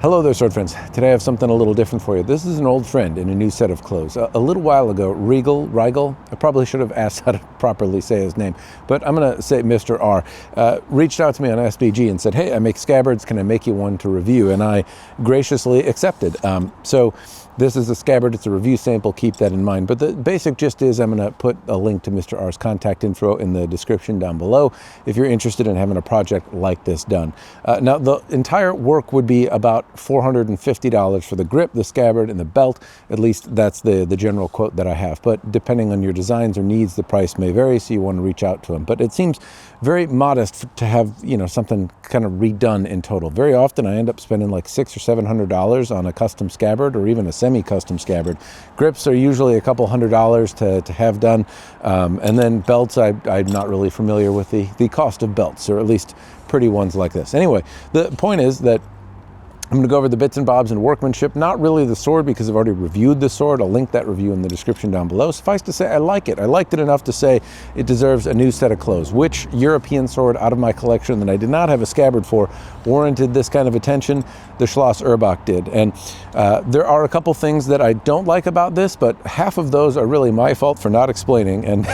Hello there, sword friends. Today I have something a little different for you. This is an old friend in a new set of clothes. A little while ago, Rigel, I probably should have asked how to properly say his name, but I'm going to say Mr. R, reached out to me on SBG and said, hey, I make scabbards, can I make you one to review? And I graciously accepted. So this is a scabbard, it's a review sample, keep that in mind. But the basic gist is I'm going to put a link to Mr. R's contact info in the description down below if you're interested in having a project like this done. Now, the entire work would be about $450 for the grip, the scabbard, and the belt. At least that's the general quote that I have. But depending on your designs or needs, the price may vary, so you want to reach out to him. But it seems very modest to have, something kind of redone in total. Very often I end up spending like $600 or $700 on a custom scabbard or even a semi-custom scabbard. Grips are usually a couple $100 to have done. And then belts, I'm not really familiar with the cost of belts, or at least pretty ones like this. Anyway, the point is that I'm going to go over the bits and bobs and workmanship, not really the sword because I've already reviewed the sword. I'll link that review in the description down below. Suffice to say, I like it. I liked it enough to say it deserves a new set of clothes. Which European sword out of my collection that I did not have a scabbard for warranted this kind of attention? The Schloss did. And there are a couple things that I don't like about this, but half of those are really my fault for not explaining. And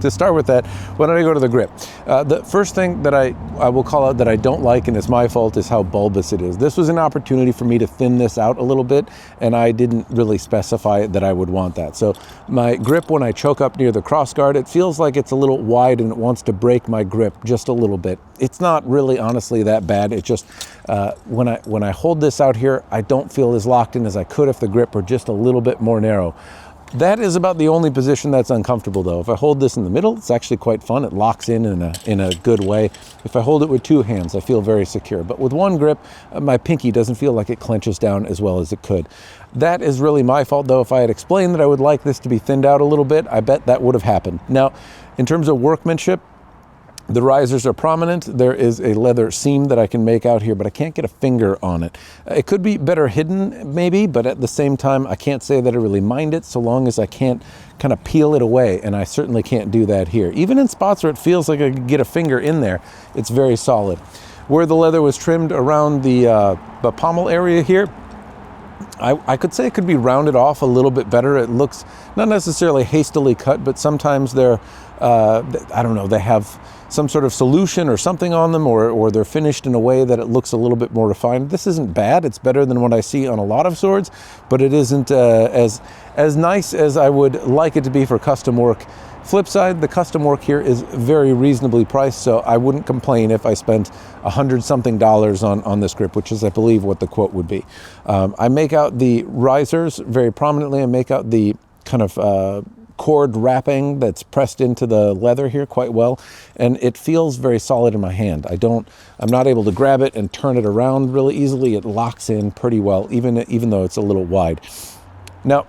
to start with that, why don't I go to the grip? The first thing that I will call out that I don't like, and it's my fault, is how bulbous it is. This was an opportunity for me to thin this out a little bit, and I didn't really specify that I would want that. So my grip, when I choke up near the crossguard, it feels like it's a little wide and it wants to break my grip just a little bit. It's not really honestly that bad. It just, when I hold this out here, I don't feel as locked in as I could if the grip were just a little bit more narrow. That is about the only position that's uncomfortable though. If I hold this in the middle, it's actually quite fun. It locks in a good way. If I hold it with two hands, I feel very secure. But with one grip, my pinky doesn't feel like it clenches down as well as it could. That is really my fault though. If I had explained that I would like this to be thinned out a little bit, I bet that would have happened. Now, in terms of workmanship, the risers are prominent. There is a leather seam that I can make out here, but I can't get a finger on it. It could be better hidden maybe, but at the same time, I can't say that I really mind it so long as I can't kind of peel it away, and I certainly can't do that here. Even in spots where it feels like I could get a finger in there, it's very solid. Where the leather was trimmed around the pommel area here, I could say it could be rounded off a little bit better. It looks not necessarily hastily cut, but sometimes they're, I don't know, they have some sort of solution or something on them, or they're finished in a way that it looks a little bit more refined. This isn't bad. It's better than what I see on a lot of swords, but it isn't as nice as I would like it to be for custom work. Flip side, the custom work here is very reasonably priced, so I wouldn't complain if I spent $100-something on this grip, which is, I believe, what the quote would be. I make out the risers very prominently. I make out the kind of cord wrapping that's pressed into the leather here quite well, and it feels very solid in my hand. I'm not able to grab it and turn it around really easily. It locks in pretty well, even though it's a little wide. Now,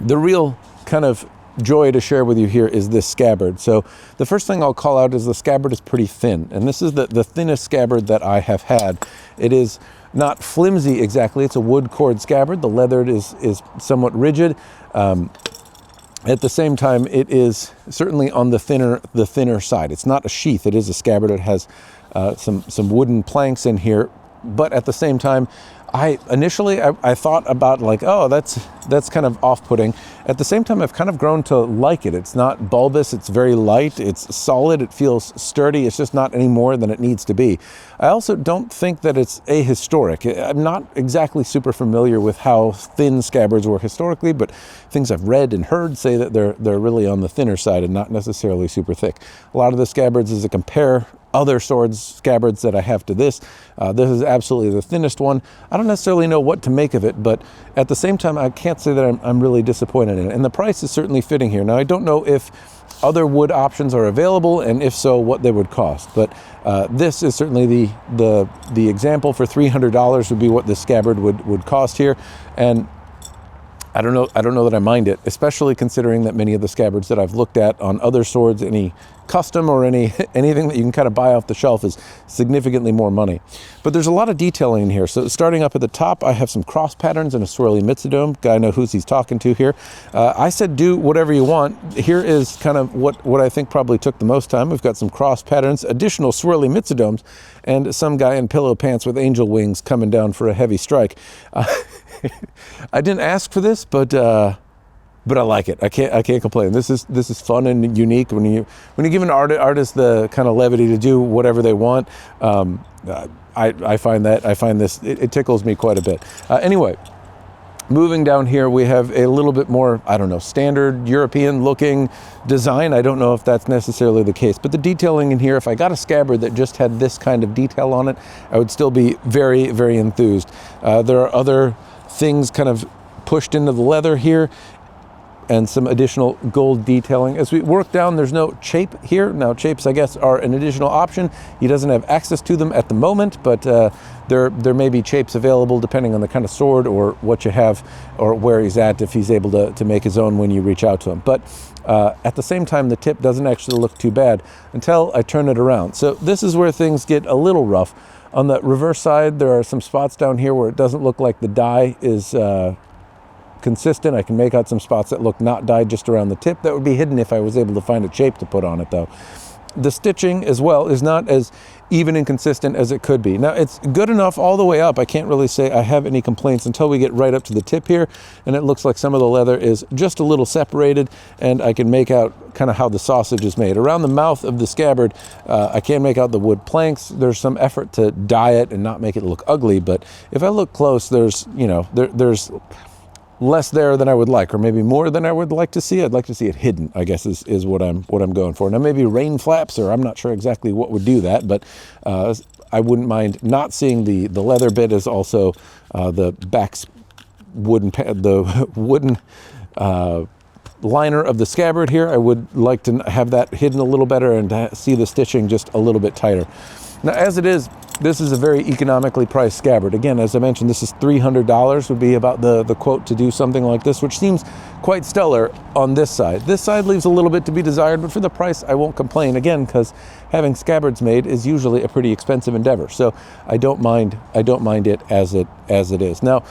the real kind of joy to share with you here is this scabbard. So the first thing I'll call out is the scabbard is pretty thin, and this is the thinnest scabbard that I have had. It is not flimsy exactly. It's a wood cord scabbard. The leather is somewhat rigid. At the same time, it is certainly on the thinner side. It's not a sheath. It is a scabbard. It has some wooden planks in here, but at the same time, initially I thought about like, oh, that's kind of off-putting. At the same time, I've kind of grown to like it. It's not bulbous. It's very light. It's solid. It feels sturdy. It's just not any more than it needs to be. I also don't think that it's ahistoric. I'm not exactly super familiar with how thin scabbards were historically, but things I've read and heard say that they're really on the thinner side and not necessarily super thick. A lot of the scabbards, as I compare other scabbards that I have to this is absolutely the thinnest one. I don't necessarily know what to make of it, but at the same time, I can't say that I'm really disappointed in it. And the price is certainly fitting here. Now, I don't know if other wood options are available, and if so, what they would cost. But this is certainly the example for $300 would be what this scabbard would cost here. And I don't know that I mind it, especially considering that many of the scabbards that I've looked at on other swords, any custom or anything that you can kind of buy off the shelf, is significantly more money. But there's a lot of detailing in here. So starting up at the top, I have some cross patterns and a swirly mitsudome. Guy know who he's talking to here. I said do whatever you want. Here is kind of what I think probably took the most time. We've got some cross patterns, additional swirly mitsudomes, and some guy in pillow pants with angel wings coming down for a heavy strike. I didn't ask for this, but I like it. I can't complain. This is fun and unique. When you give an artist the kind of levity to do whatever they want, I find this it tickles me quite a bit. Anyway, moving down here, we have a little bit more, I don't know, standard European looking design. I don't know if that's necessarily the case, but the detailing in here, if I got a scabbard that just had this kind of detail on it, I would still be very, very enthused. There are other things kind of pushed into the leather here, and some additional gold detailing. As we work down, there's no chape here. Now, chapes, I guess, are an additional option. He doesn't have access to them at the moment, but there may be chapes available depending on the kind of sword or what you have or where he's at, if he's able to make his own when you reach out to him. But at the same time, the tip doesn't actually look too bad until I turn it around. So this is where things get a little rough. On the reverse side, there are some spots down here where it doesn't look like the die is consistent. I can make out some spots that look not dyed just around the tip. That would be hidden if I was able to find a shape to put on it, though. The stitching as well is not as even and consistent as it could be. Now, it's good enough all the way up. I can't really say I have any complaints until we get right up to the tip here, and it looks like some of the leather is just a little separated, and I can make out kind of how the sausage is made. Around the mouth of the scabbard, I can't make out the wood planks. There's some effort to dye it and not make it look ugly, but if I look close, there's less there than I would like, or maybe more than I would like to see. I'd like to see it hidden, I guess, is what I'm going for. Now, maybe rain flaps, or I'm not sure exactly what would do that, but I wouldn't mind not seeing the leather bit, as also the back's wooden liner of the scabbard here. I would like to have that hidden a little better and to see the stitching just a little bit tighter. Now, as it is, this is a very economically priced scabbard. Again, as I mentioned, this is $300 would be about the quote to do something like this, which seems quite stellar on this side. This side leaves a little bit to be desired, but for the price, I won't complain, again, because having scabbards made is usually a pretty expensive endeavor. So I don't mind it as it is. Now,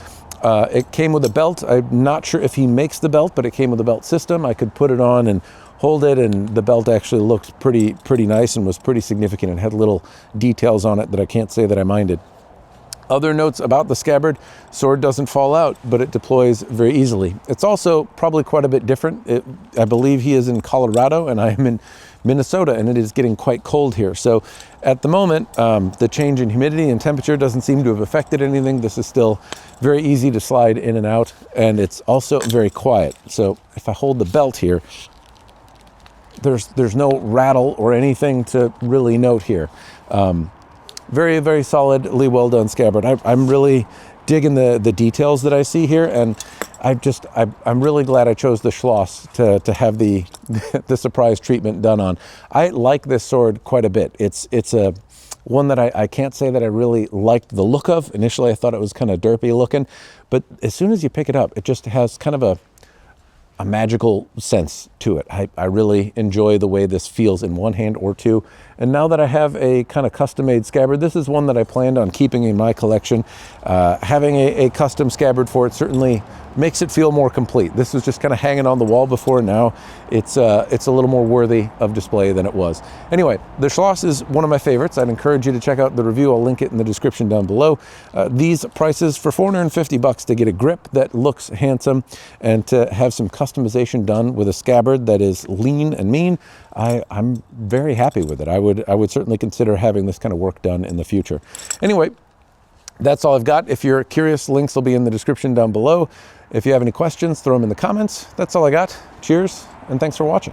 it came with a belt. I'm not sure if he makes the belt, but it came with a belt system. I could put it on and hold it, and the belt actually looked pretty nice and was pretty significant and had little details on it that I can't say that I minded. Other notes about the scabbard: sword doesn't fall out, but it deploys very easily. It's also probably quite a bit different. I believe he is in Colorado and I am in Minnesota, and it is getting quite cold here. So at the moment, the change in humidity and temperature doesn't seem to have affected anything. This is still very easy to slide in and out, and it's also very quiet. So if I hold the belt here, there's no rattle or anything to really note here. Very, very solidly well done scabbard. I'm really digging the details that I see here, and I'm really glad I chose the Schloss to have the surprise treatment done on. I like this sword quite a bit. It's a one that I can't say that I really liked the look of. Initially, I thought it was kind of derpy looking, but as soon as you pick it up, it just has kind of a magical sense to it. I really enjoy the way this feels in one hand or two. And now that I have a kind of custom-made scabbard, this is one that I planned on keeping in my collection. Having a custom scabbard for it certainly makes it feel more complete. This was just kind of hanging on the wall before. Now it's a little more worthy of display than it was. Anyway, the Schloss is one of my favorites. I'd encourage you to check out the review. I'll link it in the description down below. These prices for $450 to get a grip that looks handsome and to have some customization done with a scabbard that is lean and mean, I'm very happy with it. I would certainly consider having this kind of work done in the future. Anyway, that's all I've got. If you're curious, links will be in the description down below. If you have any questions, throw them in the comments. That's all I got. Cheers, and thanks for watching.